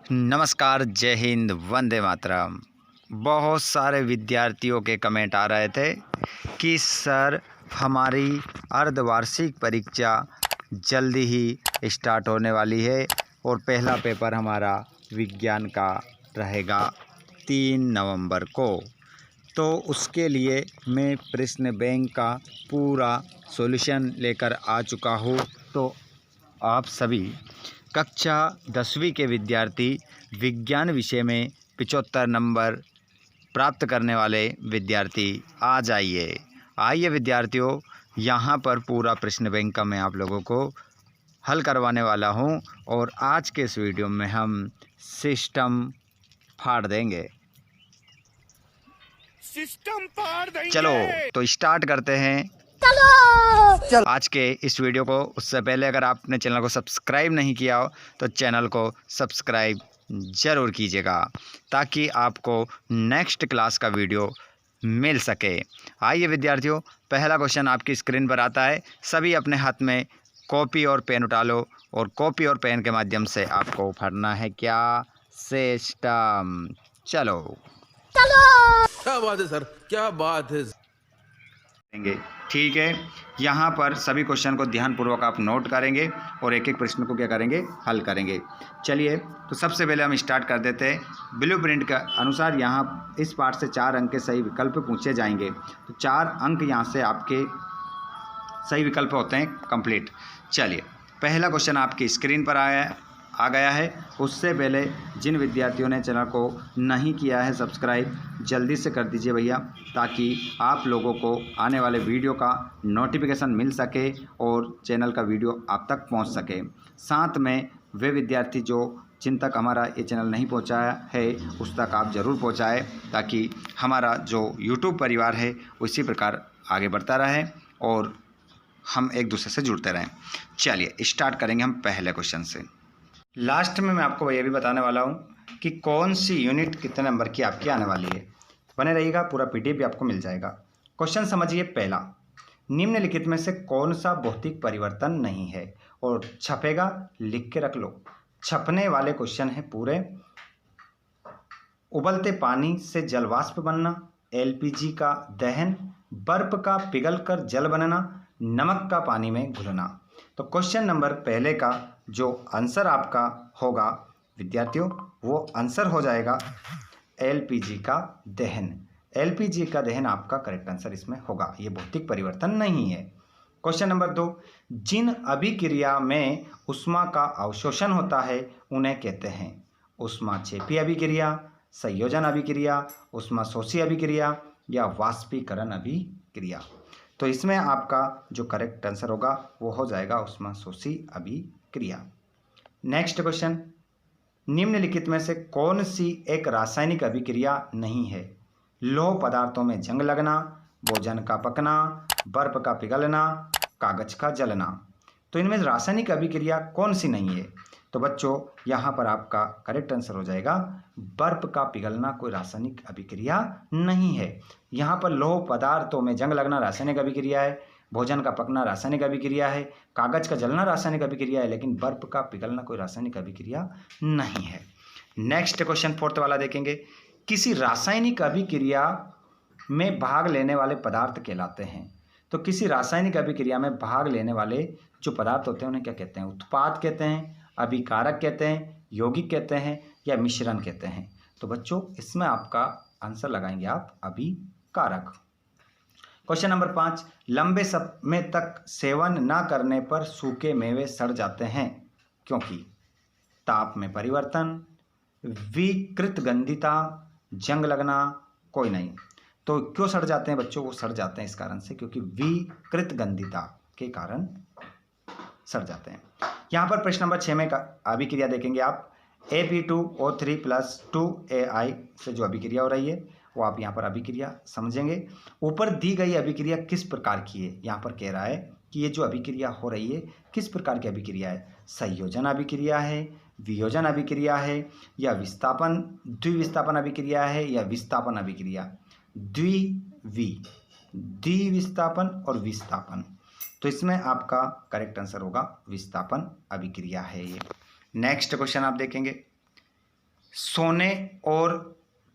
नमस्कार, जय हिंद, वंदे मातरम। बहुत सारे विद्यार्थियों के कमेंट आ रहे थे कि सर हमारी अर्धवार्षिक परीक्षा जल्दी ही स्टार्ट होने वाली है और पहला पेपर हमारा विज्ञान का रहेगा 3 नवंबर को। तो उसके लिए मैं प्रश्न बैंक का पूरा सॉल्यूशन लेकर आ चुका हूँ। तो आप सभी कक्षा 10वीं के विद्यार्थी विज्ञान विषय में 75 नंबर प्राप्त करने वाले विद्यार्थी आ जाइए। आइए विद्यार्थियों, यहाँ पर पूरा प्रश्न बैंक का मैं आप लोगों को हल करवाने वाला हूँ और आज के इस वीडियो में हम सिस्टम फाड़ देंगे। चलो तो स्टार्ट करते हैं आज के इस वीडियो को। उससे पहले अगर आपने चैनल को सब्सक्राइब नहीं किया हो तो चैनल को सब्सक्राइब ज़रूर कीजिएगा ताकि आपको नेक्स्ट क्लास का वीडियो मिल सके। आइए विद्यार्थियों, पहला क्वेश्चन आपकी स्क्रीन पर आता है। सभी अपने हाथ में कॉपी और पेन उठा लो और कॉपी और पेन के माध्यम से आपको पढ़ना है क्या? सिस्टम। चलो क्या बात है सर, क्या बात है। ठीक है, यहाँ पर सभी क्वेश्चन को ध्यानपूर्वक आप नोट करेंगे और एक एक प्रश्न को क्या करेंगे, हल करेंगे। चलिए तो सबसे पहले हम स्टार्ट कर देते हैं। ब्लूप्रिंट के अनुसार यहाँ इस पार्ट से 4 अंक के सही विकल्प पूछे जाएंगे। तो 4 अंक यहाँ से आपके सही विकल्प होते हैं कंप्लीट। चलिए पहला क्वेश्चन आपकी स्क्रीन पर आ गया है। उससे पहले जिन विद्यार्थियों ने चैनल को नहीं किया है सब्सक्राइब, जल्दी से कर दीजिए भैया, ताकि आप लोगों को आने वाले वीडियो का नोटिफिकेशन मिल सके और चैनल का वीडियो आप तक पहुंच सके। साथ में वे विद्यार्थी जिन तक हमारा ये चैनल नहीं पहुंचाया है उस तक आप ज़रूर पहुंचाएं, ताकि हमारा जो यूट्यूब परिवार है उसी प्रकार आगे बढ़ता रहे और हम एक दूसरे से जुड़ते रहें। चलिए स्टार्ट करेंगे हम पहले क्वेश्चन से। लास्ट में मैं आपको ये भी बताने वाला हूँ कि कौन सी यूनिट कितने नंबर की आपकी आने वाली है। बने रहिएगा, पूरा पीडीएफ भी आपको मिल जाएगा। क्वेश्चन समझिए पहला, निम्नलिखित में से कौन सा भौतिक परिवर्तन नहीं है? और छपेगा, लिख के रख लो। छपने वाले क्वेश्चन है पूरे। उबलते पानी से जलवाष्प बनना, एलपीजी का दहन, बर्फ का पिघलकर जल बनना, नमक का पानी में घुलना। तो क्वेश्चन नंबर पहले का जो आंसर आपका होगा विद्यार्थियों, वो आंसर हो जाएगा एलपीजी का दहन। एलपीजी का दहन आपका करेक्ट आंसर इसमें होगा। ये भौतिक परिवर्तन नहीं है। क्वेश्चन नंबर 2, जिन अभिक्रिया में उष्मा का अवशोषण होता है उन्हें कहते हैं उष्माक्षेपी अभिक्रिया, संयोजन अभिक्रिया, उष्माशोषी अभिक्रिया या वाष्पीकरण अभिक्रिया। तो इसमें आपका जो करेक्ट आंसर होगा वो हो जाएगा उष्माशोषी अभिक्रिया। नेक्स्ट क्वेश्चन, निम्नलिखित में से कौन सी एक रासायनिक अभिक्रिया नहीं है? लौह पदार्थों में जंग लगना, भोजन का पकना, बर्फ का पिघलना, कागज का जलना। तो इनमें रासायनिक अभिक्रिया कौन सी नहीं है? तो बच्चों यहाँ पर आपका करेक्ट आंसर हो जाएगा बर्फ का पिघलना कोई रासायनिक अभिक्रिया नहीं है। यहाँ पर लौह पदार्थों में जंग लगना रासायनिक अभिक्रिया है, भोजन का पकना रासायनिक अभिक्रिया है, कागज का जलना रासायनिक अभिक्रिया है, लेकिन बर्फ का पिघलना कोई रासायनिक अभिक्रिया नहीं है। नेक्स्ट क्वेश्चन फोर्थ वाला देखेंगे। किसी रासायनिक अभिक्रिया में भाग लेने वाले पदार्थ कहलाते हैं? तो किसी रासायनिक अभिक्रिया में भाग लेने वाले जो पदार्थ होते हैं उन्हें क्या कहते हैं? उत्पाद कहते हैं, अभिकारक कहते हैं, यौगिक कहते हैं या मिश्रण कहते हैं? तो बच्चों इसमें आपका आंसर लगाएंगे आप अभिकारक। क्वेश्चन नंबर 5, लंबे समय तक सेवन न करने पर सूखे मेवे सड़ जाते हैं क्योंकि? ताप में परिवर्तन, विकृत गंधिता, जंग लगना, कोई नहीं। तो क्यों सड़ जाते हैं बच्चों? वो सड़ जाते हैं इस कारण से क्योंकि विकृत गंधिता के कारण सड़ जाते हैं। यहाँ पर प्रश्न नंबर 6 में अभिक्रिया देखेंगे आप। Ap2O3 + 2Ai से जो अभिक्रिया हो रही है वो आप यहाँ पर अभिक्रिया समझेंगे। ऊपर दी गई अभिक्रिया किस प्रकार की है? यहाँ पर कह रहा है कि ये जो अभिक्रिया हो रही है किस प्रकार की अभिक्रिया है? संयोजन अभिक्रिया है, वियोजन अभिक्रिया है या विस्थापन द्विविस्थापन अभिक्रिया है या विस्थापन अभिक्रिया? द्विविस्थापन और विस्थापन। तो इसमें आपका करेक्ट आंसर होगा विस्थापन अभिक्रिया है ये। नेक्स्ट क्वेश्चन आप देखेंगे। सोने और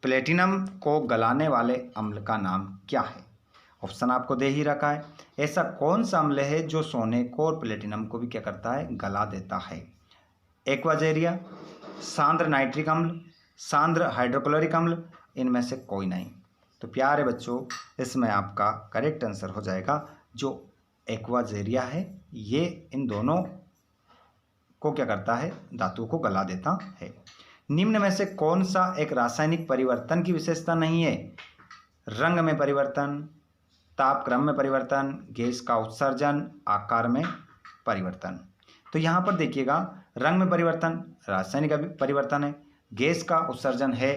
प्लेटिनम को गलाने वाले अम्ल का नाम क्या है? ऑप्शन आपको दे ही रखा है। ऐसा कौन सा अम्ल है जो सोने को और प्लेटिनम को भी क्या करता है? गला देता है। एक्वाजेरिया, सांद्र नाइट्रिक अम्ल, सांद्र हाइड्रोक्लोरिक अम्ल, इनमें से कोई नहीं। तो प्यारे बच्चों, इसमें आपका करेक्ट आंसर हो जाएगा जो एक्वाजेरिया है। ये इन दोनों को क्या करता है? धातु को गला देता है। निम्न में से कौन सा एक रासायनिक परिवर्तन की विशेषता नहीं है? रंग में परिवर्तन, तापक्रम में परिवर्तन, गैस का उत्सर्जन, आकार में परिवर्तन। तो यहाँ पर देखिएगा, रंग में परिवर्तन रासायनिक परिवर्तन है, गैस का उत्सर्जन है,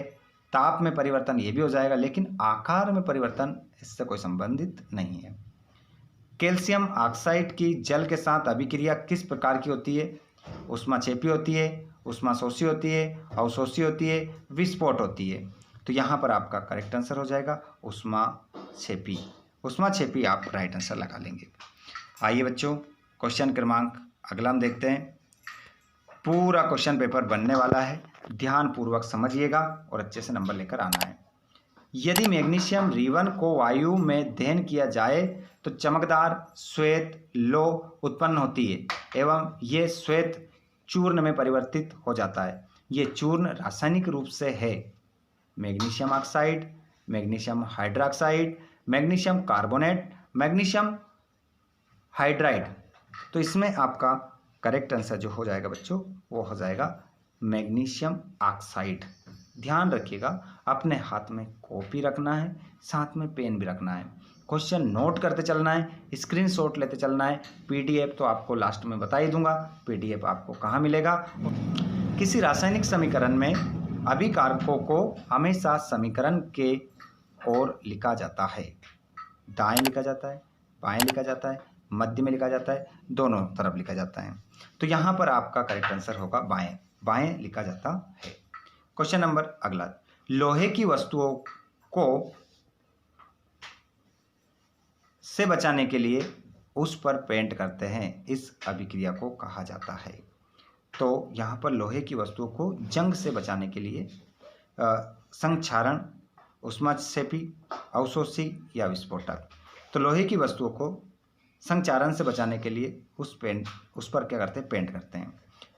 ताप में परिवर्तन ये भी हो जाएगा, लेकिन आकार में परिवर्तन इससे कोई संबंधित नहीं है। कैल्शियम ऑक्साइड की जल के साथ अभिक्रिया किस प्रकार की होती है? ऊष्माक्षेपी होती है, ऊष्माशोषी होती है, अवशोषी होती है, विस्फोट होती है। तो यहाँ पर आपका करेक्ट आंसर हो जाएगा ऊष्माक्षेपी। ऊष्माक्षेपी आप राइट आंसर लगा लेंगे। आइए बच्चों, क्वेश्चन क्रमांक अगला हम देखते हैं। पूरा क्वेश्चन पेपर बनने वाला है, ध्यानपूर्वक समझिएगा और अच्छे से नंबर लेकर आना है। यदि मैग्नीशियम रिवन को वायु में दहन किया जाए तो चमकदार श्वेत लौह उत्पन्न होती है एवं ये श्वेत चूर्ण में परिवर्तित हो जाता है। ये चूर्ण रासायनिक रूप से है magnesium oxide, magnesium hydroxide, magnesium carbonate, magnesium hydride. तो इसमें आपका करेक्ट आंसर जो हो जाएगा बच्चों, वो हो जाएगा मैग्नीशियम ऑक्साइड। ध्यान रखिएगा, अपने हाथ में कॉपी रखना है, साथ में पेन भी रखना है, क्वेश्चन नोट करते चलना है, स्क्रीनशॉट लेते चलना है। पीडीएफ तो आपको लास्ट में बता ही दूंगा, पीडीएफ आपको कहाँ मिलेगा। किसी रासायनिक समीकरण में अभिकारकों को हमेशा समीकरण के ओर लिखा जाता है। दाएं लिखा जाता है, बाएं लिखा जाता है, मध्य में लिखा जाता है, दोनों तरफ लिखा जाता है। तो यहाँ पर आपका करेक्ट आंसर होगा बाएं, बाएं लिखा जाता है। क्वेश्चन नंबर अगला, लोहे की वस्तुओं को से बचाने के लिए उस पर पेंट करते हैं, इस अभिक्रिया को कहा जाता है। तो यहाँ पर लोहे की वस्तुओं को जंग से बचाने के लिए संक्षारण, ऊष्माक्षेपी, अवशोषी या विस्फोटक। तो लोहे की वस्तुओं को संक्षारण से बचाने के लिए उस पर क्या करते हैं? पेंट करते हैं।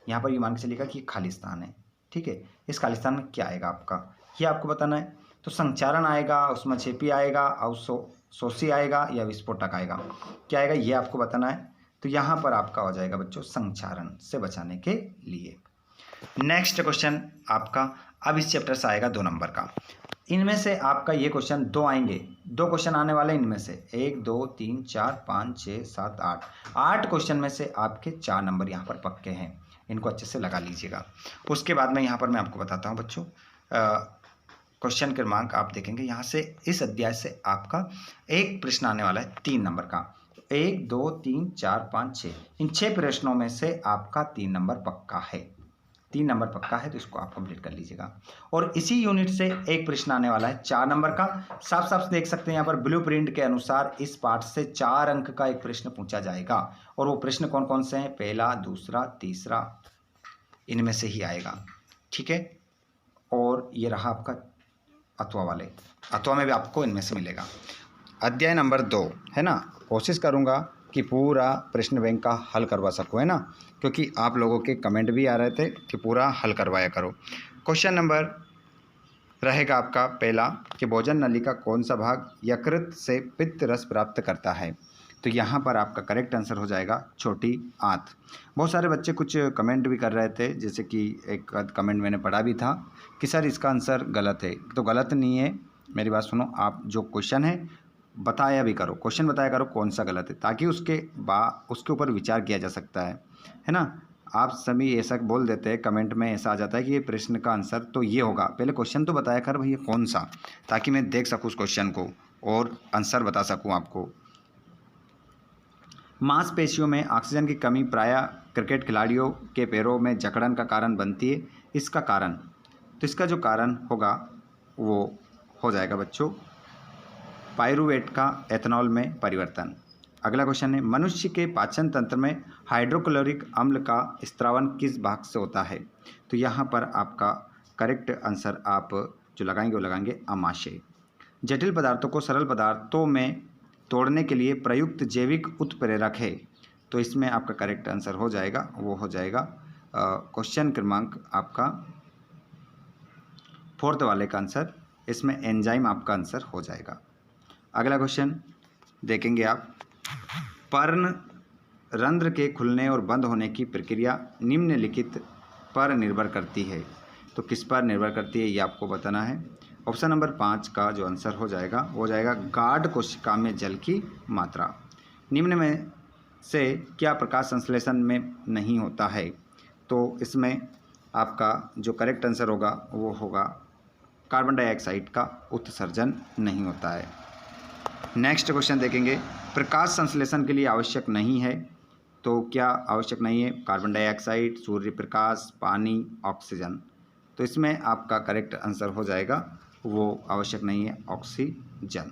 यहाँ पर ये मान के चलिएगा कि खाली स्थान है, ठीक है। इस खाली स्थान में क्या आएगा आपका, ये आपको बताना है। तो संक्षारण आएगा, ऊष्माक्षेपी आएगा, अवशोषी आएगा या विस्फोटक आएगा, क्या आएगा ये आपको बताना है। तो यहाँ पर आपका हो जाएगा बच्चों संक्षारण से बचाने के लिए। नेक्स्ट क्वेश्चन आपका अब इस चैप्टर से आएगा 2 नंबर का। इनमें से आपका ये क्वेश्चन 2 आएंगे, 2 क्वेश्चन आने वाले इनमें से 1 2 3 4 5 6 7 8 क्वेश्चन में से आपके 4 नंबर यहाँ पर पक्के हैं, इनको अच्छे से लगा लीजिएगा। उसके बाद में यहाँ पर मैं आपको बताता हूँ बच्चों, क्वेश्चन क्रमांक आप देखेंगे यहाँ से, इस अध्याय से आपका एक प्रश्न आने वाला है 3 नंबर का। 1 2 3 4 5 6, इन 6 प्रश्नों में से आपका 3 नंबर पक्का है, 3 नंबर पक्का है, तो इसको आप कंप्लीट कर लीजिएगा। और इसी यूनिट से एक प्रश्न आने वाला है 4 नंबर का। साफ साफ देख सकते हैं यहाँ पर ब्लूप्रिंट के अनुसार इस पाठ से 4 अंक का एक प्रश्न पूछा जाएगा। और वो प्रश्न कौन कौन से हैं? पहला, दूसरा, तीसरा, इनमें से ही आएगा, ठीक है। और ये रहा आपका अथवा वाले, अथवा में भी आपको इनमें से मिलेगा। अध्याय नंबर 2 है ना, कोशिश करूँगा कि पूरा प्रश्न बैंक का हल करवा सकूँ, है ना, क्योंकि आप लोगों के कमेंट भी आ रहे थे कि पूरा हल करवाया करो। क्वेश्चन नंबर रहेगा आपका पहला कि भोजन नली का कौन सा भाग यकृत से पित्त रस प्राप्त करता है। तो यहाँ पर आपका करेक्ट आंसर हो जाएगा छोटी आंत। बहुत सारे बच्चे कुछ कमेंट भी कर रहे थे, जैसे कि एक कमेंट मैंने पढ़ा भी था कि सर इसका आंसर गलत है। तो गलत नहीं है, मेरी बात सुनो, आप जो क्वेश्चन है बताया भी करो, क्वेश्चन बताया करो कौन सा गलत है, ताकि उसके ऊपर विचार किया जा सकता है ना। आप सभी ऐसा बोल देते हैं, कमेंट में ऐसा आ जाता है कि ये प्रश्न का आंसर तो ये होगा, पहले क्वेश्चन तो बताया कर भैया कौन सा, ताकि मैं देख सकूँ उस क्वेश्चन को और आंसर बता सकूँ आपको। मांसपेशियों में ऑक्सीजन की कमी प्रायः क्रिकेट खिलाड़ियों के पैरों में जकड़न का कारण बनती है, इसका कारण, तो इसका जो कारण होगा वो हो जाएगा बच्चों पायरुवेट का एथेनॉल में परिवर्तन। अगला क्वेश्चन है, मनुष्य के पाचन तंत्र में हाइड्रोक्लोरिक अम्ल का स्त्रावन किस भाग से होता है। तो यहाँ पर आपका करेक्ट आंसर आप जो लगाएंगे वो लगाएंगे आमाशय। जटिल पदार्थों को सरल पदार्थों में तोड़ने के लिए प्रयुक्त जैविक उत्प्रेरक है, तो इसमें आपका करेक्ट आंसर हो जाएगा, वो हो जाएगा क्वेश्चन क्रमांक आपका 4th वाले का आंसर, इसमें एंजाइम आपका आंसर हो जाएगा। अगला क्वेश्चन देखेंगे आप, पर्ण रंध्र के खुलने और बंद होने की प्रक्रिया निम्नलिखित पर निर्भर करती है, तो किस पर निर्भर करती है ये आपको बताना है। ऑप्शन नंबर 5 का जो आंसर हो जाएगा वो हो जाएगा गाढ़ कोशिका में जल की मात्रा। निम्न में से क्या प्रकाश संश्लेषण में नहीं होता है, तो इसमें आपका जो करेक्ट आंसर होगा वो होगा कार्बन डाइऑक्साइड का उत्सर्जन नहीं होता है। नेक्स्ट क्वेश्चन देखेंगे, प्रकाश संश्लेषण के लिए आवश्यक नहीं है, तो क्या आवश्यक नहीं है? कार्बन डाइऑक्साइड, सूर्य प्रकाश, पानी, ऑक्सीजन। तो इसमें आपका करेक्ट आंसर हो जाएगा वो आवश्यक नहीं है, ऑक्सीजन।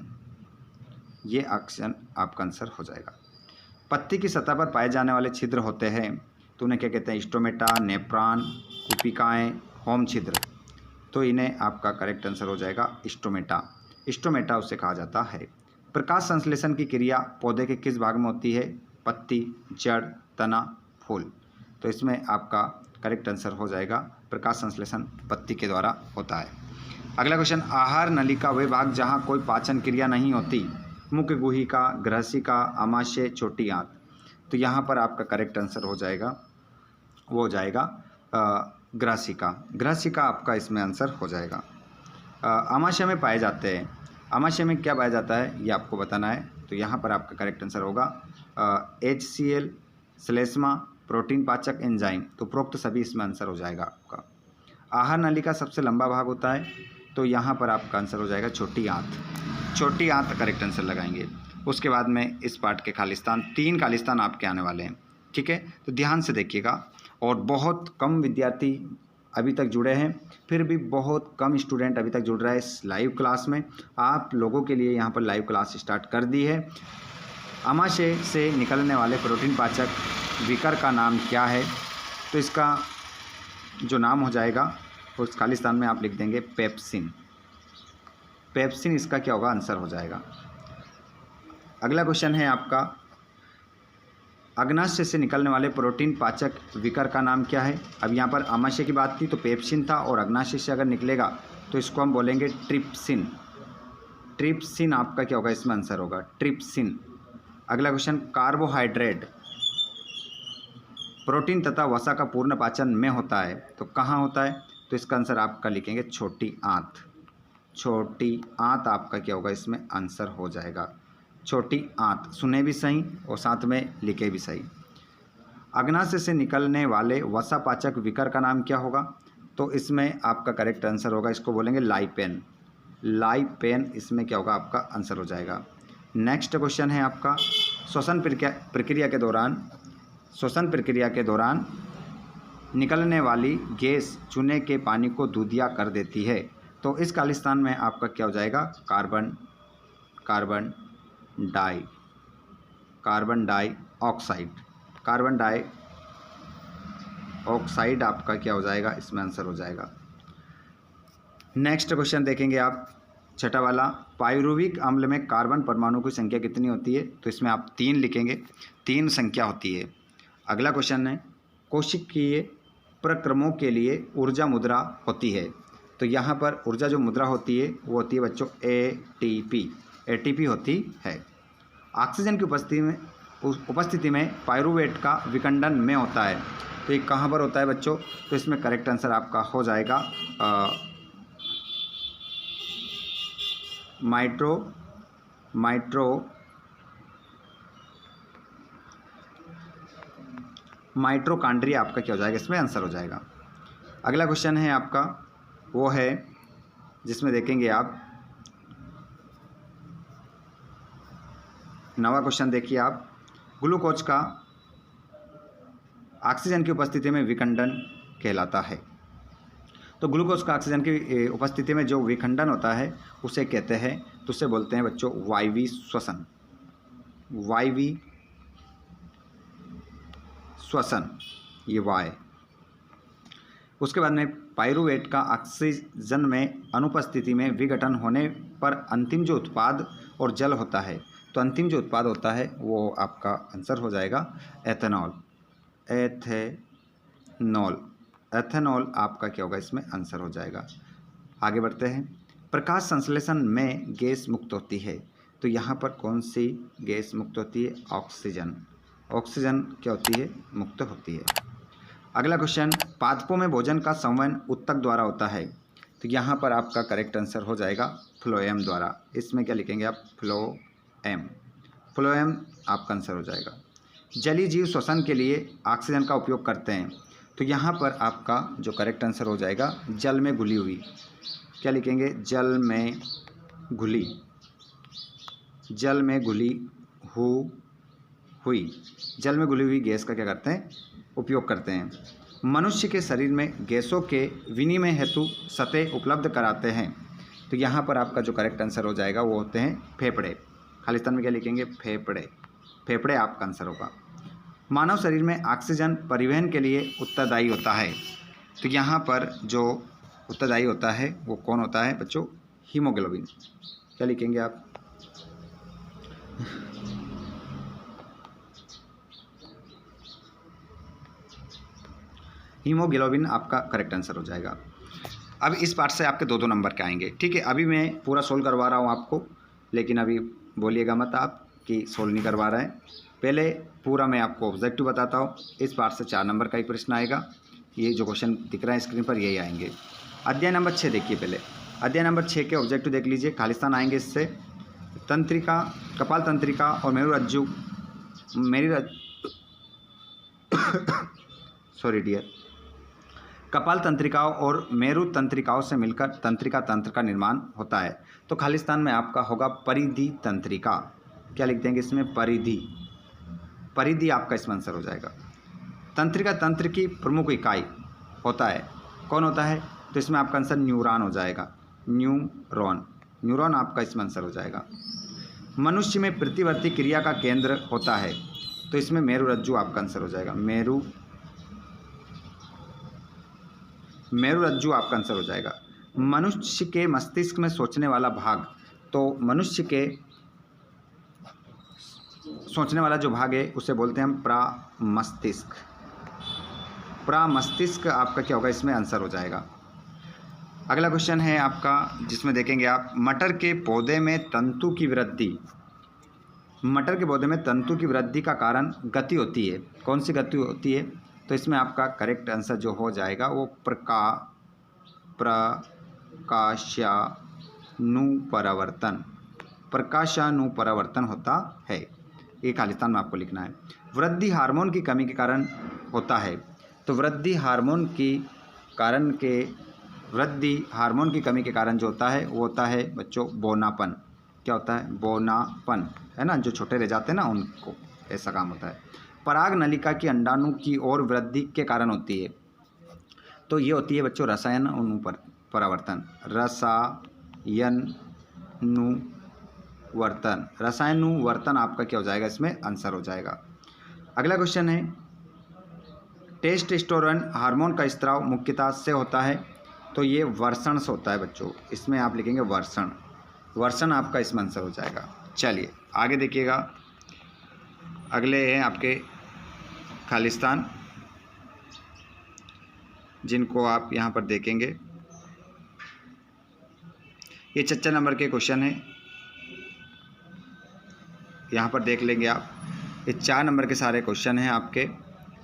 ये ऑक्सीजन आपका आंसर हो जाएगा। पत्ती की सतह पर पाए जाने वाले छिद्र होते हैं, तो उन्हें क्या कहते हैं? स्टोमेटा, नेफ्रॉन, कुपिकाएँ, होम छिद्र। तो इन्हें आपका करेक्ट आंसर हो जाएगा स्टोमेटा। स्टोमेटा उसे कहा जाता है। प्रकाश संश्लेषण की क्रिया पौधे के किस भाग में होती है? पत्ती, जड़, तना, फूल। तो इसमें आपका करेक्ट आंसर हो जाएगा प्रकाश संश्लेषण पत्ती के द्वारा होता है। अगला क्वेश्चन, आहार नली का वह भाग जहाँ कोई पाचन क्रिया नहीं होती, मुख्य गुहिका, ग्रहसिका, आमाशय, छोटी आंत। तो यहाँ पर आपका करेक्ट आंसर हो जाएगा वो हो जाएगा ग्रहसिका। ग्रहसिका आपका इसमें आंसर हो जाएगा। आमाशय में पाए जाते हैं, आमाशय में क्या पाया जाता है ये आपको बताना है, तो यहाँ पर आपका करेक्ट आंसर होगा HCl, श्लेष्मा, प्रोटीन पाचक, एंजाइम। तो प्रोक्त सभी इसमें आंसर हो जाएगा आपका। आहार नली का सबसे लंबा भाग होता है, तो यहाँ पर आपका आंसर हो जाएगा छोटी आंत। छोटी आंत करेक्ट आंसर लगाएंगे। उसके बाद में इस पार्ट के खालिस्तान, 3 खालिस्तान आपके आने वाले हैं, ठीक है, तो ध्यान से देखिएगा। और बहुत कम विद्यार्थी अभी तक जुड़े हैं, फिर भी बहुत कम स्टूडेंट अभी तक जुड़ रहा है इस लाइव क्लास में। आप लोगों के लिए यहाँ पर लाइव क्लास स्टार्ट कर दी है। आमाशय से निकलने वाले प्रोटीन पाचक विकर का नाम क्या है? तो इसका जो नाम हो जाएगा उस खालिस्तान में आप लिख देंगे पेप्सिन। पेप्सिन इसका क्या होगा? आंसर हो जाएगा। अगला क्वेश्चन है आपका, अग्नाशय से निकलने वाले प्रोटीन पाचक विकर का नाम क्या है? अब यहाँ पर आमाशय की बात थी तो पेप्सिन था, और अग्नाशय से अगर निकलेगा तो इसको हम बोलेंगे ट्रिप्सिन। ट्रिप्सिन आपका क्या होगा? इसमें आंसर होगा ट्रिप्सिन। अगला क्वेश्चन, कार्बोहाइड्रेट प्रोटीन तथा वसा का पूर्ण पाचन में होता है, तो कहाँ होता है? तो इसका आंसर आपका लिखेंगे छोटी आंत। छोटी आंत आपका क्या होगा? इसमें आंसर हो जाएगा छोटी आंत। सुने भी सही और साथ में लिखे भी सही। अग्नाशय से निकलने वाले वसा पाचक विकर का नाम क्या होगा? तो इसमें आपका करेक्ट आंसर होगा, इसको बोलेंगे लाइपेन। लाइपेन इसमें क्या होगा? आपका आंसर हो जाएगा। नेक्स्ट क्वेश्चन है आपका, श्वसन प्रक्रिया के दौरान निकलने वाली गैस चूने के पानी को दूधिया कर देती है, तो इस खालिस्तान में आपका क्या हो जाएगा? Carbon dioxide. कार्बन डाइऑक्साइड आपका क्या हो जाएगा? इसमें आंसर हो जाएगा। नेक्स्ट क्वेश्चन देखेंगे आप, छठा वाला, पायरुविक अम्ल में कार्बन परमाणु की संख्या कितनी होती है? तो इसमें आप 3 लिखेंगे, 3 संख्या होती है। अगला क्वेश्चन है, कोशिकीय प्रक्रमों के लिए ऊर्जा मुद्रा होती है, तो यहाँ पर ऊर्जा जो मुद्रा होती है वो होती है बच्चों एटीपी होती है। ऑक्सीजन की उपस्थिति में पायरुवेट का विखंडन में होता है, तो ये कहाँ पर होता है बच्चों? तो इसमें करेक्ट आंसर आपका हो जाएगा माइट्रोकॉन्ड्रिया आपका क्या हो जाएगा? इसमें आंसर हो जाएगा। अगला क्वेश्चन है आपका, वो है जिसमें देखेंगे आप 9वां क्वेश्चन देखिए आप, ग्लूकोज का ऑक्सीजन की उपस्थिति में विखंडन कहलाता है। तो ग्लूकोज का ऑक्सीजन की उपस्थिति में जो विखंडन होता है उसे कहते हैं, तो उसे बोलते हैं बच्चों वायवीय श्वसन। वायवीय श्वसन, ये वाय। उसके बाद में पाइरूवेट का ऑक्सीजन में अनुपस्थिति में विघटन होने पर अंतिम जो उत्पाद और जल होता है, तो अंतिम जो उत्पाद होता है वो आपका आंसर हो जाएगा एथेनॉल। एथेनॉल आपका क्या होगा, इसमें आंसर हो जाएगा। आगे बढ़ते हैं। प्रकाश संश्लेषण में गैस मुक्त होती है, तो यहाँ पर कौन सी गैस मुक्त होती है, ऑक्सीजन। ऑक्सीजन क्या होती है, मुक्त होती है। अगला क्वेश्चन, पादपों में भोजन का संवहन उत्तक द्वारा होता है, तो यहाँ पर आपका करेक्ट आंसर हो जाएगा फ्लोएम द्वारा। इसमें क्या लिखेंगे आप, फ्लोएम आपका आंसर हो जाएगा। जलीय जीव श्वसन के लिए ऑक्सीजन का उपयोग करते हैं, तो यहाँ पर आपका जो करेक्ट आंसर हो जाएगा जल में घुली हुई, क्या लिखेंगे, जल में घुली हुई गैस का क्या करते हैं, उपयोग करते हैं। मनुष्य के शरीर में गैसों के विनिमय हेतु सतह उपलब्ध कराते हैं, तो यहाँ पर आपका जो करेक्ट आंसर हो जाएगा वो होते हैं फेफड़े। खालिस्तान में क्या लिखेंगे, फेफड़े आपका आंसर होगा। मानव शरीर में ऑक्सीजन परिवहन के लिए उत्तरदायी होता है, तो यहाँ पर जो उत्तरदायी होता है वो कौन होता है बच्चों, हीमोग्लोबिन। क्या लिखेंगे आप, हीमोग्लोबिन आपका करेक्ट आंसर हो जाएगा। अब इस पार्ट से आपके 2-2 नंबर के आएंगे, ठीक है। अभी मैं पूरा सोल्व करवा रहा हूँ आपको, लेकिन अभी बोलिएगा मत आप कि सोल्व नहीं करवा रहे हैं। पहले पूरा मैं आपको ऑब्जेक्टिव बताता हूँ। इस पार्ट से 4 नंबर का ही प्रश्न आएगा। ये जो क्वेश्चन दिख रहा है स्क्रीन पर यही आएंगे। अध्याय नंबर 6 देखिए, पहले अध्याय नंबर 6 के ऑब्जेक्टिव देख लीजिए। खालिस्तान आएंगे इससे, तंत्रिका, कपाल तंत्रिका और मेरुरज्जु, कपाल तंत्रिकाओं और मेरु तंत्रिकाओं से मिलकर तंत्रिका तंत्र का निर्माण होता है, तो खालिस्तान में आपका होगा परिधि तंत्रिका। क्या लिख देंगे इसमें, परिधि आपका इसमें आंसर हो जाएगा। तंत्रिका तंत्र की प्रमुख इकाई होता है, कौन होता है, तो इसमें आपका आंसर न्यूरॉन हो जाएगा। न्यूरॉन आपका इसमें आंसर हो जाएगा। मनुष्य में प्रतिवर्ती क्रिया का केंद्र होता है, तो इसमें मेरुरज्जु आपका आंसर हो जाएगा। मेरुरज्जु आपका आंसर हो जाएगा। मनुष्य के मस्तिष्क में सोचने वाला भाग, तो मनुष्य के सोचने वाला जो भाग है उसे बोलते हैं हम प्रामस्तिष्क आपका क्या होगा, इसमें आंसर हो जाएगा। अगला क्वेश्चन है आपका, जिसमें देखेंगे आप, मटर के पौधे में तंतु की वृद्धि का कारण गति होती है, कौन सी गति होती है, तो इसमें आपका करेक्ट आंसर जो हो जाएगा वो प्रकाशानुपरावर्तन होता है। ये खालिस्तान में आपको लिखना है। वृद्धि हार्मोन की कमी के कारण होता है, तो वृद्धि हार्मोन की कमी के कारण जो होता है वो होता है बच्चों बौनापन। क्या होता है, बौनापन, है ना, जो छोटे रह जाते हैं ना उनको ऐसा काम होता है। पराग नलिका की अंडाणु की ओर वृद्धि के कारण होती है, तो ये होती है बच्चों रसायनुवर्तन आपका क्या हो जाएगा, इसमें आंसर हो जाएगा। अगला क्वेश्चन है, टेस्टोस्टेरोन हार्मोन का स्त्राव मुख्यतः से होता है, तो ये वर्षण से होता है बच्चों। इसमें आप लिखेंगे वर्षण आपका इसमें आंसर हो जाएगा। चलिए आगे देखिएगा, अगले हैं आपके खालिस्तान, जिनको आप यहाँ पर देखेंगे। ये 4 नंबर के क्वेश्चन है, यहाँ पर देख लेंगे आप। ये 4 नंबर के सारे क्वेश्चन हैं आपके।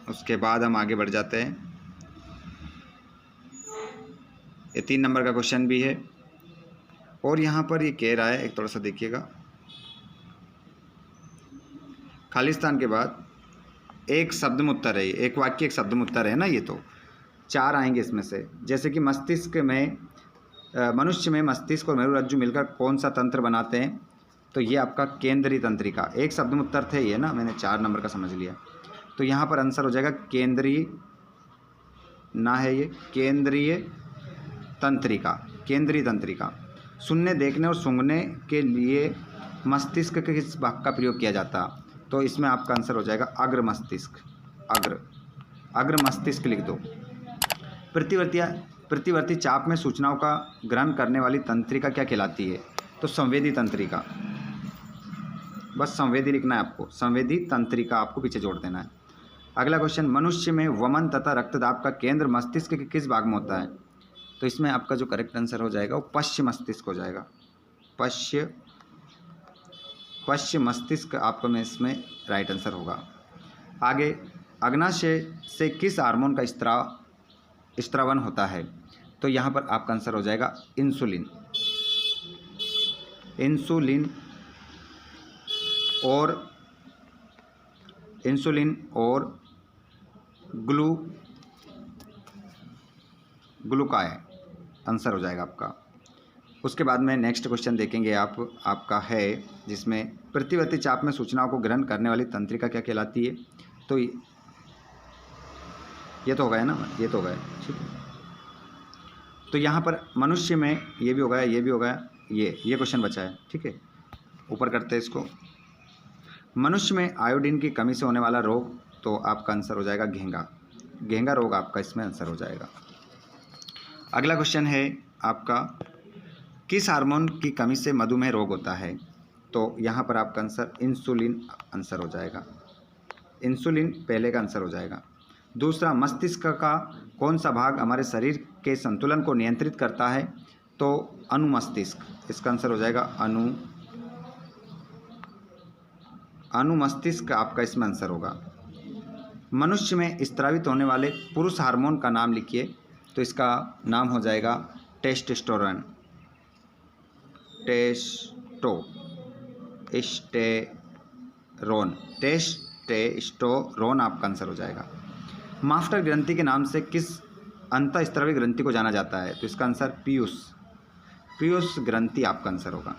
उसके बाद हम आगे बढ़ जाते हैं। ये 3 नंबर का क्वेश्चन भी है, और यहाँ पर ये कह रहा है, एक थोड़ा सा देखिएगा, खालिस्तान के बाद एक शब्द में उत्तर है, एक वाक्य एक शब्द में उत्तर है ना, ये तो 4 आएंगे इसमें से। जैसे कि मनुष्य में मस्तिष्क और मेरुरज्जु मिलकर कौन सा तंत्र बनाते हैं, तो ये आपका केंद्रीय तंत्रिका। एक शब्द में उत्तर थे ये ना, मैंने 4 नंबर का समझ लिया, तो यहाँ पर आंसर हो जाएगा केंद्रीय तंत्रिका। सुनने, देखने और सूंघने के लिए मस्तिष्क के किस भाग का प्रयोग किया जाता, तो इसमें आपका आंसर हो जाएगा अग्र मस्तिष्क लिख दो। प्रतिवर्ती चाप में सूचनाओं का ग्रहण करने वाली तंत्रिका क्या कहलाती है? तो संवेदी तंत्रिका। बस संवेदी लिखना है आपको, संवेदी तंत्रिका आपको पीछे जोड़ देना है। अगला क्वेश्चन, मनुष्य में वमन तथा रक्तदाब का केंद्र मस्तिष्क के किस भाग में होता है? तो इसमें आपका जो करेक्ट आंसर हो जाएगा वो पश्च मस्तिष्क हो जाएगा। पश्च मस्तिष्क आपका में इसमें राइट आंसर होगा। आगे, अग्नाशय से किस हार्मोन का स्त्रावन होता है? तो यहाँ पर आपका आंसर हो जाएगा इंसुलिन। इंसुलिन और ग्लूकाय आंसर हो जाएगा आपका। उसके बाद में नेक्स्ट क्वेश्चन देखेंगे आपका है जिसमें प्रतिवर्ती चाप में सूचनाओं को ग्रहण करने वाली तंत्रिका क्या कहलाती है? तो ये तो हो गया ना, ये तो हो गया, ठीक है। तो यहाँ पर मनुष्य में ये भी हो गया, ये भी हो गया, ये क्वेश्चन बचा है, ठीक है। ऊपर करते हैं इसको। मनुष्य में आयोडीन की कमी से होने वाला रोग, तो आपका आंसर हो जाएगा घेंगा रोग आपका इसमें आंसर हो जाएगा। अगला क्वेश्चन है आपका, किस हार्मोन की कमी से मधुमेह रोग होता है? तो यहाँ पर आपका आंसर इंसुलिन आंसर हो जाएगा। इंसुलिन पहले का आंसर हो जाएगा। दूसरा, मस्तिष्क का कौन सा भाग हमारे शरीर के संतुलन को नियंत्रित करता है? तो अनुमस्तिष्क, इसका आंसर हो जाएगा अनुमस्तिष्क आपका इसमें आंसर होगा। मनुष्य में स्त्रावित होने वाले पुरुष हार्मोन का नाम लिखिए, तो इसका नाम हो जाएगा टेस्टोस्टेरोन। टेस्टोस्टेरोन आपका आंसर हो जाएगा। मास्टर ग्रंथि के नाम से किस अंतःस्रावी ग्रंथि को जाना जाता है? तो इसका आंसर पीयूष ग्रंथि आपका आंसर होगा।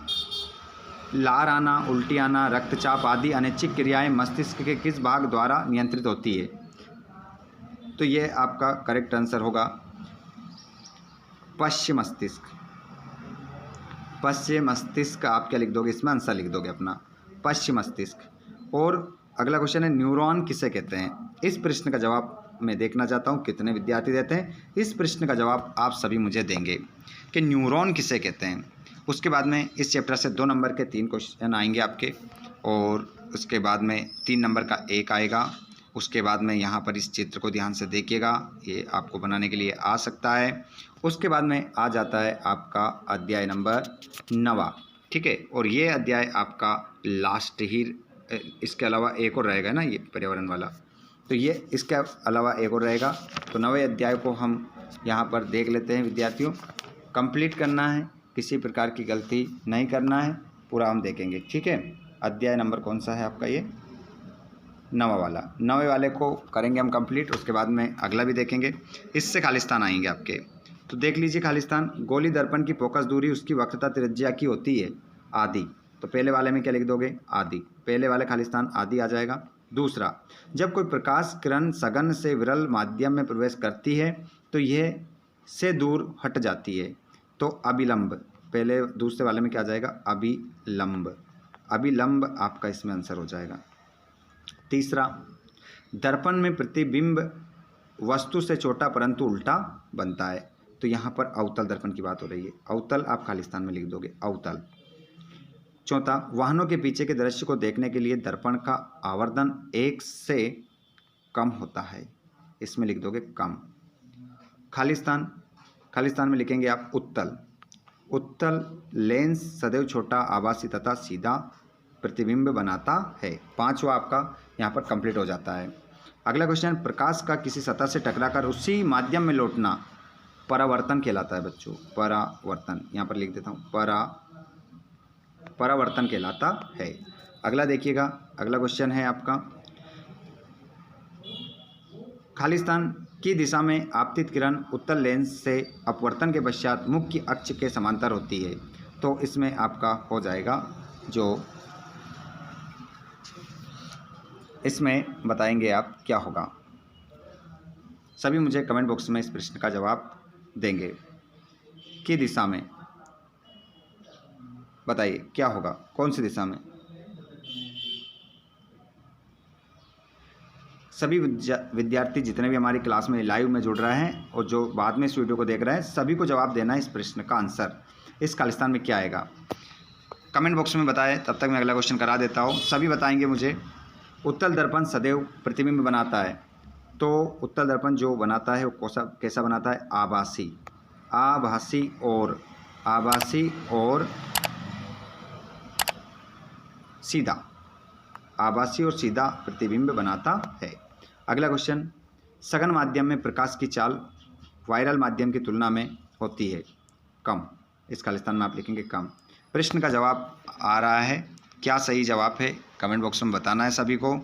लार आना, उल्टी आना, रक्तचाप आदि अनैच्छिक क्रियाएं मस्तिष्क के किस भाग द्वारा नियंत्रित होती है? तो ये आपका करेक्ट आंसर होगा पश्च मस्तिष्क। आप क्या लिख दोगे इसमें? आंसर लिख दोगे अपना पश्च मस्तिष्क। और अगला क्वेश्चन है, न्यूरॉन किसे कहते हैं? इस प्रश्न का जवाब मैं देखना चाहता हूँ कितने विद्यार्थी देते हैं। इस प्रश्न का जवाब आप सभी मुझे देंगे कि न्यूरॉन किसे कहते हैं। उसके बाद में इस चैप्टर से 2 नंबर के 3 क्वेश्चन आएंगे आपके, और उसके बाद में 3 नंबर का 1 आएगा। उसके बाद में यहाँ पर इस चित्र को ध्यान से देखिएगा, ये आपको बनाने के लिए आ सकता है। उसके बाद में आ जाता है आपका अध्याय नंबर 9, ठीक है। और ये अध्याय आपका लास्ट ही, इसके अलावा एक और रहेगा ना, ये पर्यावरण वाला, तो ये इसके अलावा एक और रहेगा। तो 9वें अध्याय को हम यहाँ पर देख लेते हैं विद्यार्थियों। कंप्लीट करना है, किसी प्रकार की गलती नहीं करना है, पूरा हम देखेंगे, ठीक है। अध्याय नंबर कौन सा है आपका? ये 9वां वाला। 9वें वाले को करेंगे हम कंप्लीट, उसके बाद में अगला भी देखेंगे। इससे खालिस्तान आएंगे आपके, तो देख लीजिए खालिस्तान। गोली दर्पण की फोकस दूरी उसकी वक्रता त्रिज्या की होती है आदि। तो पहले वाले में क्या लिख दोगे? आदि। पहले वाले खालिस्तान आदि आ जाएगा। दूसरा, जब कोई प्रकाश किरण सघन से विरल माध्यम में प्रवेश करती है तो यह से दूर हट जाती है, तो अभिलंब। पहले दूसरे वाले में क्या आ जाएगा? अभिलंब आपका इसमें आंसर हो जाएगा। तीसरा, दर्पण में प्रतिबिंब वस्तु से छोटा परंतु उल्टा बनता है, तो यहाँ पर अवतल दर्पण की बात हो रही है। अवतल आप खालिस्तान में लिख दोगे, अवतल। चौथा, वाहनों के पीछे के दृश्य को देखने के लिए दर्पण का आवर्धन 1 से कम होता है, इसमें लिख दोगे कम। खालिस्तान में लिखेंगे आप उत्तल लेंस सदैव छोटा, आभासी तथा सीधा प्रतिबिंब बनाता है। 5वां आपका यहाँ पर कंप्लीट हो जाता है। अगला क्वेश्चन, प्रकाश का किसी सतह से टकराकर उसी माध्यम में लौटना परावर्तन कहलाता है बच्चों। परावर्तन यहाँ पर लिख देता हूँ, परावर्तन कहलाता है। अगला देखिएगा, अगला क्वेश्चन है आपका, खालिस्तान की दिशा में आपतित किरण उत्तल लेंस से अपवर्तन के पश्चात मुख्य अक्ष के समांतर होती है, तो इसमें आपका हो जाएगा जो इसमें बताएंगे आप क्या होगा। सभी मुझे कमेंट बॉक्स में इस प्रश्न का जवाब देंगे कि दिशा में, बताइए क्या होगा, कौन सी दिशा में। सभी विद्यार्थी जितने भी हमारी क्लास में लाइव में जुड़ रहे हैं और जो बाद में इस वीडियो को देख रहे हैं, सभी को जवाब देना है इस प्रश्न का आंसर इस खालिस्तान में क्या आएगा। कमेंट बॉक्स में बताएं, तब तक मैं अगला क्वेश्चन करा देता हूँ। सभी बताएंगे मुझे। उत्तल दर्पण सदैव प्रतिबिंब बनाता है, तो उत्तल दर्पण जो बनाता है वो कैसा बनाता है? आभासी और सीधा, आभासी और सीधा प्रतिबिंब बनाता है। अगला क्वेश्चन, सघन माध्यम में प्रकाश की चाल वायरल माध्यम की तुलना में होती है कम। इस खालिस्तान में आप लिखेंगे कम। प्रश्न का जवाब आ रहा है, क्या सही जवाब है कमेंट बॉक्स में बताना है सभी को।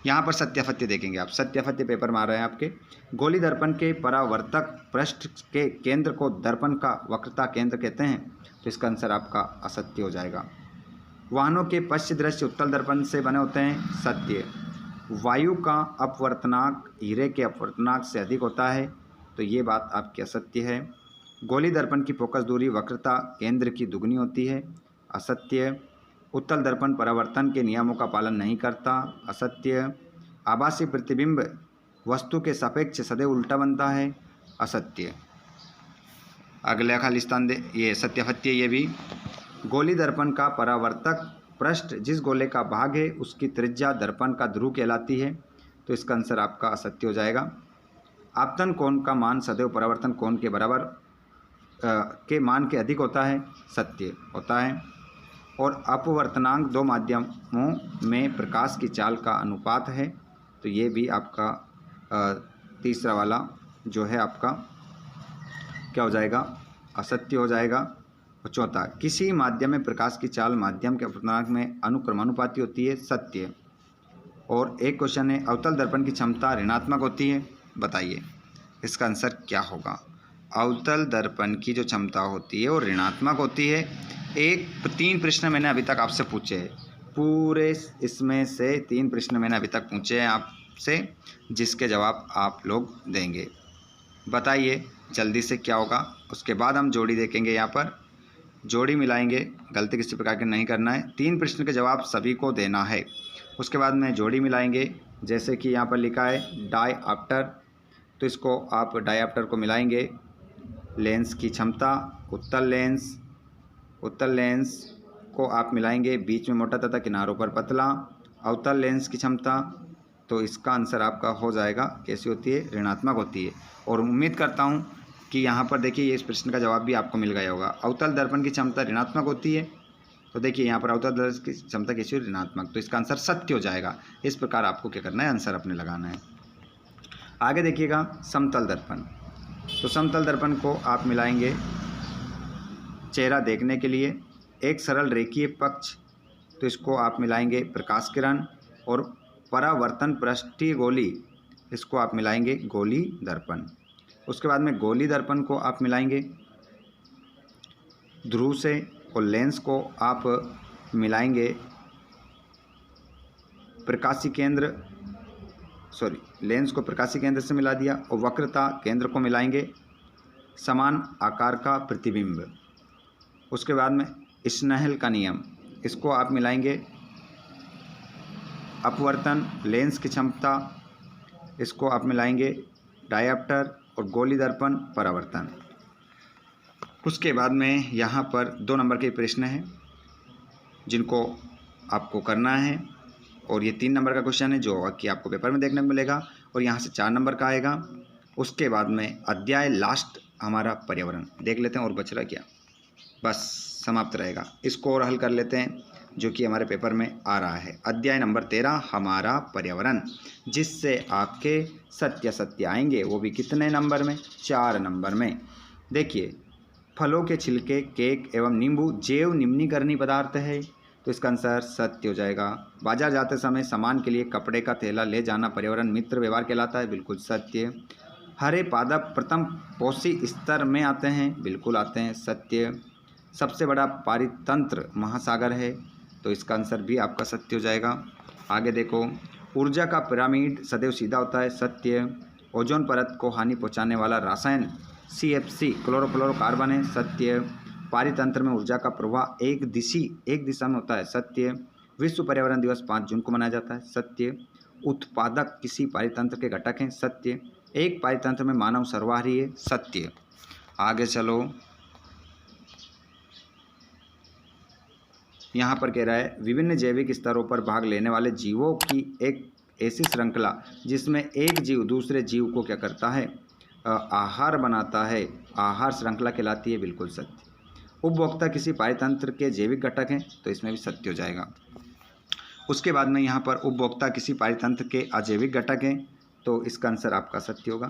यहाँ पर सत्याफत्य देखेंगे आप, सत्याफत्य पेपर में आ रहे हैं आपके। गोली दर्पण के परावर्तक पृष्ठ के केंद्र को दर्पण का वक्रता केंद्र कहते हैं, तो इसका आंसर आपका असत्य हो जाएगा। वाहनों के पश्च दृश्य उत्तल दर्पण से बने होते हैं, सत्य। वायु का अपवर्तनांक हीरे के अपवर्तनांक से अधिक होता है, तो ये बात आपकी असत्य है। गोली दर्पण की फोकस दूरी वक्रता केंद्र की दुगनी होती है, असत्य। उत्तल दर्पण परावर्तन के नियमों का पालन नहीं करता, असत्य। आभासी प्रतिबिंब वस्तु के सापेक्ष सदैव उल्टा बनता है, असत्य। अगला खालिस्तान ये सत्याफत्य। ये भी गोली दर्पण का परावर्तक पृष्ठ जिस गोले का भाग है उसकी त्रिज्या दर्पण का ध्रुव कहलाती है, तो इसका आंसर आपका असत्य हो जाएगा। आपतन कोण का मान सदैव परावर्तन कोण के बराबर के मान के अधिक होता है, सत्य होता है। और अपवर्तनांक दो माध्यमों में प्रकाश की चाल का अनुपात है, तो ये भी आपका तीसरा वाला जो है आपका क्या हो जाएगा? असत्य हो जाएगा। और चौथा, किसी माध्यम में प्रकाश की चाल माध्यम के अपवर्तनांक में अनुक्रमानुपाती होती है, सत्य। और एक क्वेश्चन है, अवतल दर्पण की क्षमता ऋणात्मक होती है, बताइए इसका आंसर क्या होगा? अवतल दर्पण की जो क्षमता होती है वो ऋणात्मक होती है। 3 प्रश्न मैंने अभी तक आपसे पूछे हैं, पूरे इसमें से 3 प्रश्न मैंने अभी तक पूछे हैं आपसे, जिसके जवाब आप लोग देंगे। बताइए जल्दी से क्या होगा। उसके बाद हम जोड़ी देखेंगे, यहाँ पर जोड़ी मिलाएंगे, गलती किसी प्रकार की नहीं करना है। 3 प्रश्न के जवाब सभी को देना है। उसके बाद में जोड़ी मिलाएंगे, जैसे कि यहाँ पर लिखा है डायऑप्टर, तो इसको आप डायऑप्टर को मिलाएंगे। लेंस की क्षमता, उत्तल लेंस को आप मिलाएंगे, बीच में मोटा तथा किनारों पर पतला। अवतल लेंस की क्षमता, तो इसका आंसर आपका हो जाएगा, कैसी होती है? ऋणात्मक होती है। और उम्मीद करता हूँ कि यहाँ पर देखिए इस प्रश्न का जवाब भी आपको मिल गया होगा। अवतल दर्पण की क्षमता ऋणात्मक होती है, तो देखिए यहाँ पर अवतल दर्पण की क्षमता कैसी है? ऋणात्मक, तो इसका आंसर सत्य हो जाएगा। इस प्रकार आपको क्या करना है? आंसर अपने लगाना है। आगे देखिएगा समतल दर्पण, तो समतल दर्पण को आप मिलाएंगे चेहरा देखने के लिए। एक सरल रेखीय पक्ष, तो इसको आप मिलाएंगे प्रकाश किरण। और परावर्तन पृष्ठीय गोली, इसको आप मिलाएंगे गोली दर्पण। उसके बाद में गोली दर्पण को आप मिलाएंगे ध्रुव से, और लेंस को आप मिलाएंगे प्रकाशी केंद्र, लेंस को प्रकाशी केंद्र से मिला दिया। और वक्रता केंद्र को मिलाएंगे समान आकार का प्रतिबिंब। उसके बाद में स्नेहल का नियम, इसको आप मिलाएंगे अपवर्तन लेंस की क्षमता, इसको आप मिलाएंगे डायऑप्टर। और गोली दर्पण परावर्तन। उसके बाद में यहाँ पर 2 नंबर के प्रश्न हैं जिनको आपको करना है, और ये 3 नंबर का क्वेश्चन है जो कि आपको पेपर में देखने को मिलेगा, और यहाँ से 4 नंबर का आएगा। उसके बाद में अध्याय लास्ट हमारा पर्यावरण देख लेते हैं, और बच रहा क्या, बस समाप्त रहेगा। इसको और हल कर लेते हैं जो कि हमारे पेपर में आ रहा है। अध्याय नंबर 13 हमारा पर्यावरण, जिससे आपके सत्य आएंगे, वो भी कितने नंबर में? 4 नंबर में। देखिए, फलों के छिलके, केक एवं नींबू जैव निम्नीकरणीय पदार्थ है, तो इसका आंसर सत्य हो जाएगा। बाजार जाते समय सामान के लिए कपड़े का थैला ले जाना पर्यावरण मित्र व्यवहार कहलाता है, बिल्कुल सत्य। हरे पादप प्रथम पोषी स्तर में आते हैं, बिल्कुल आते हैं, सत्य। सबसे बड़ा पारितंत्र महासागर है, तो इसका आंसर भी आपका सत्य हो जाएगा। आगे देखो, ऊर्जा का पिरामिड सदैव सीधा होता है, सत्य। ओजोन परत को हानि पहुंचाने वाला रसायन CFC क्लोरोफ्लोरोकार्बन है, सत्य। पारितंत्र में ऊर्जा का प्रवाह एक दिशा में होता है, सत्य। विश्व पर्यावरण दिवस 5 जून को मनाया जाता है, सत्य। उत्पादक किसी पारितंत्र के घटक हैं, सत्य। एक पारितंत्र में मानव सर्वाहारी है, सत्य। आगे चलो, यहाँ पर कह रहा है विभिन्न जैविक स्तरों पर भाग लेने वाले जीवों की एक ऐसी श्रृंखला जिसमें एक जीव दूसरे जीव को क्या करता है, आहार बनाता है, आहार श्रृंखला कहलाती है, बिल्कुल सत्य। उपभोक्ता किसी पारितंत्र के जैविक घटक हैं, तो इसमें भी सत्य हो जाएगा। उसके बाद में यहाँ पर उपभोक्ता किसी पारितंत्र के अजैविक घटक हैं, तो इसका आंसर आपका सत्य होगा।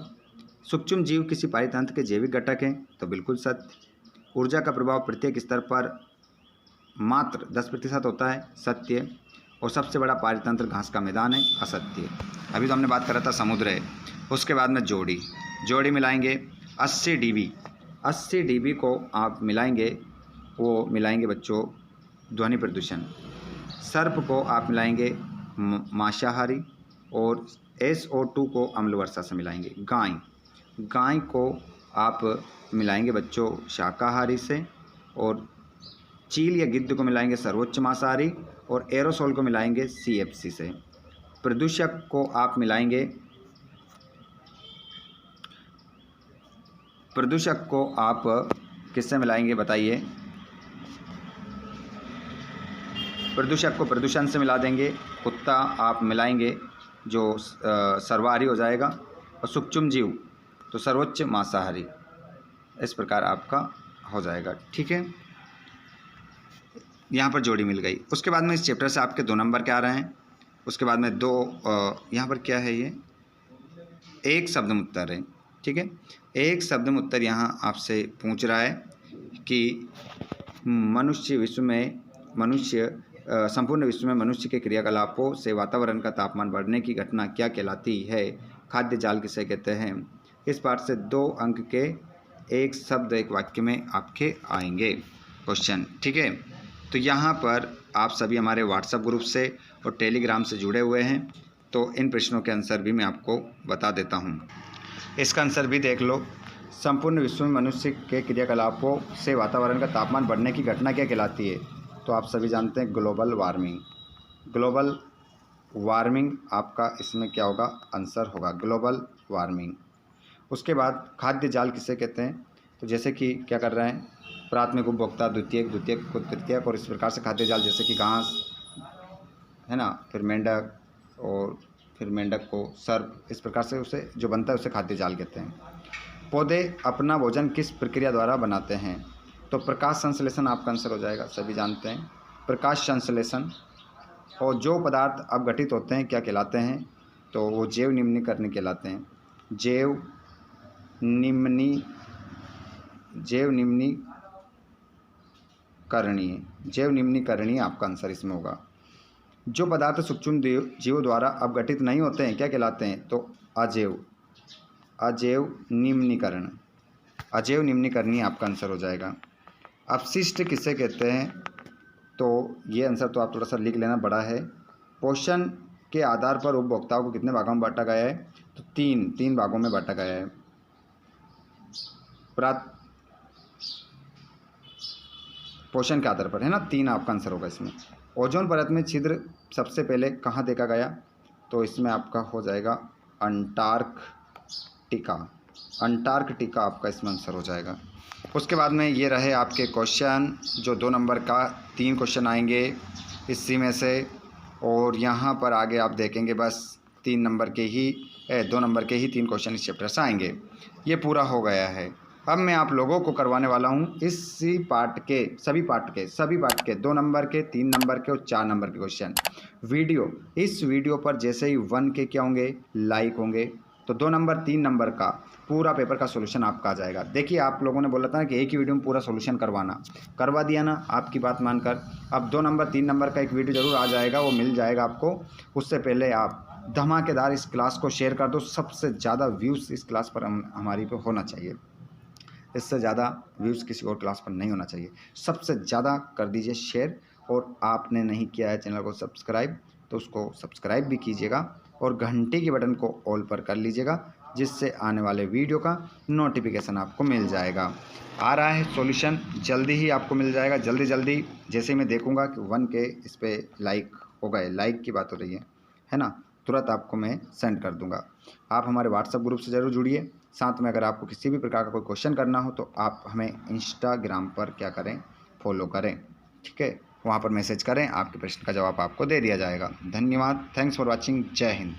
सूक्ष्म जीव किसी पारितंत्र के जैविक घटक हैं, तो बिल्कुल सत्य। ऊर्जा का प्रभाव प्रत्येक स्तर पर मात्र 10% होता है, सत्य। और सबसे बड़ा पारितंत्र घास का मैदान है, असत्य। अभी तो हमने बात करा था समुद्र है। उसके बाद में जोड़ी मिलाएंगे 80 dB। 80 dB को आप मिलाएंगे, वो मिलाएंगे बच्चों ध्वनि प्रदूषण। सर्प को आप मिलाएंगे मांसाहारी, और SO2 को अम्ल वर्षा से मिलाएंगे। गाय को आप मिलाएंगे बच्चों शाकाहारी से, और चील या गिद्ध को मिलाएंगे सर्वोच्च मांसाहारी, और एरोसोल को मिलाएंगे CFC से। प्रदूषक को आप मिलाएंगे, प्रदूषक को आप किससे मिलाएंगे बताइए? प्रदूषक को प्रदूषण से मिला देंगे। कुत्ता आप मिलाएंगे जो सर्वाहारी हो जाएगा, और सूक्ष्म जीव तो सर्वोच्च मांसाहारी। इस प्रकार आपका हो जाएगा, ठीक है। यहाँ पर जोड़ी मिल गई। उसके बाद में इस चैप्टर से आपके 2 नंबर क्या आ रहे हैं। उसके बाद में यहाँ पर क्या है, ये एक शब्द उत्तर है, ठीक है। एक शब्द उत्तर यहाँ आपसे पूछ रहा है कि संपूर्ण विश्व में मनुष्य के क्रियाकलापों से वातावरण का तापमान बढ़ने की घटना क्या कहलाती है। खाद्य जाल किसे कहते हैं। इस पाठ से 2 अंक के एक शब्द एक वाक्य में आपके आएंगे क्वेश्चन, ठीक है। तो यहाँ पर आप सभी हमारे व्हाट्सएप ग्रुप से और टेलीग्राम से जुड़े हुए हैं, तो इन प्रश्नों के आंसर भी मैं आपको बता देता हूँ। इसका आंसर भी देख लो। संपूर्ण विश्व में मनुष्य के क्रियाकलापों से वातावरण का तापमान बढ़ने की घटना क्या कहलाती है। तो आप सभी जानते हैं ग्लोबल वार्मिंग। ग्लोबल वार्मिंग आपका इसमें क्या होगा, आंसर होगा ग्लोबल वार्मिंग। उसके बाद खाद्य जाल किसे कहते हैं। तो जैसे कि क्या कर रहे हैं, प्राथमिक उपभोक्ता, द्वितीयक को तृतीयक, और इस प्रकार से खाद्य जाल जैसे कि घास है ना, फिर मेंढक, और फिर मेंढक को सर्प, इस प्रकार से उसे जो बनता है उसे खाद्य जाल कहते हैं। पौधे अपना भोजन किस प्रक्रिया द्वारा बनाते हैं। तो प्रकाश संश्लेषण आपका आंसर हो जाएगा, सभी जानते हैं प्रकाश संश्लेषण। और जो पदार्थ अपघटित होते हैं क्या कहलाते हैं। तो वो जैव निम्नीकरण कहलाते हैं। जैव निम्नीकरणीय आपका आंसर इसमें होगा। जो पदार्थ सूक्ष्म जीवों द्वारा अपघटित नहीं होते हैं क्या कहलाते हैं। तो अजैव निम्नीकरणीय आपका आंसर हो जाएगा। अपशिष्ट किसे कहते हैं। तो ये आंसर तो आप थोड़ा सा लिख लेना, बड़ा है। पोषण के आधार पर उपभोक्ताओं को कितने भागों में बांटा गया है। तो तीन भागों में बांटा गया है। पोषण के आधार पर है ना, 3 आपका आंसर होगा इसमें। ओजोन परत में छिद्र सबसे पहले कहाँ देखा गया। तो इसमें आपका हो जाएगा अंटार्कटिका आपका इसमें आंसर हो जाएगा। उसके बाद में ये रहे आपके क्वेश्चन, जो 2 नंबर का 3 क्वेश्चन आएंगे इसी में से। और यहाँ पर आगे आप देखेंगे बस 2 नंबर के ही 3 क्वेश्चन इस चैप्टर से आएंगे। ये पूरा हो गया है। अब मैं आप लोगों को करवाने वाला हूँ इसी पार्ट के सभी पार्ट के 2 नंबर के, 3 नंबर के और 4 नंबर के क्वेश्चन वीडियो। इस वीडियो पर जैसे ही 1 के क्या होंगे, लाइक होंगे, तो 2 नंबर 3 नंबर का पूरा पेपर का सोल्यूशन आपका आ जाएगा। देखिए आप लोगों ने बोला था ना कि एक ही वीडियो में पूरा सोल्यूशन करवा दिया ना, आपकी बात मानकर। अब 2 नंबर 3 नंबर का एक वीडियो ज़रूर आ जाएगा, वो मिल जाएगा आपको। उससे पहले आप धमाकेदार इस क्लास को शेयर कर दो। सबसे ज़्यादा व्यूज़ इस क्लास पर हमारी पे होना चाहिए। इससे ज़्यादा व्यूज़ किसी और क्लास पर नहीं होना चाहिए। सबसे ज़्यादा कर दीजिए शेयर। और आपने नहीं किया है चैनल को सब्सक्राइब, तो उसको सब्सक्राइब भी कीजिएगा और घंटे के बटन को ऑल पर कर लीजिएगा, जिससे आने वाले वीडियो का नोटिफिकेशन आपको मिल जाएगा। आ रहा है सॉल्यूशन, जल्दी ही आपको मिल जाएगा। जल्दी जैसे मैं देखूंगा कि 1 के इस पर लाइक हो गए, लाइक की बात हो रही है ना, तुरंत आपको मैं सेंड कर दूंगा। आप हमारे व्हाट्सएप ग्रुप से ज़रूर जुड़िए। साथ में अगर आपको किसी भी प्रकार का कोई क्वेश्चन करना हो तो आप हमें इंस्टाग्राम पर क्या करें, फॉलो करें, ठीक है। वहाँ पर मैसेज करें, आपके प्रश्न का जवाब आपको दे दिया जाएगा। धन्यवाद। Thanks for watching. जय हिंद।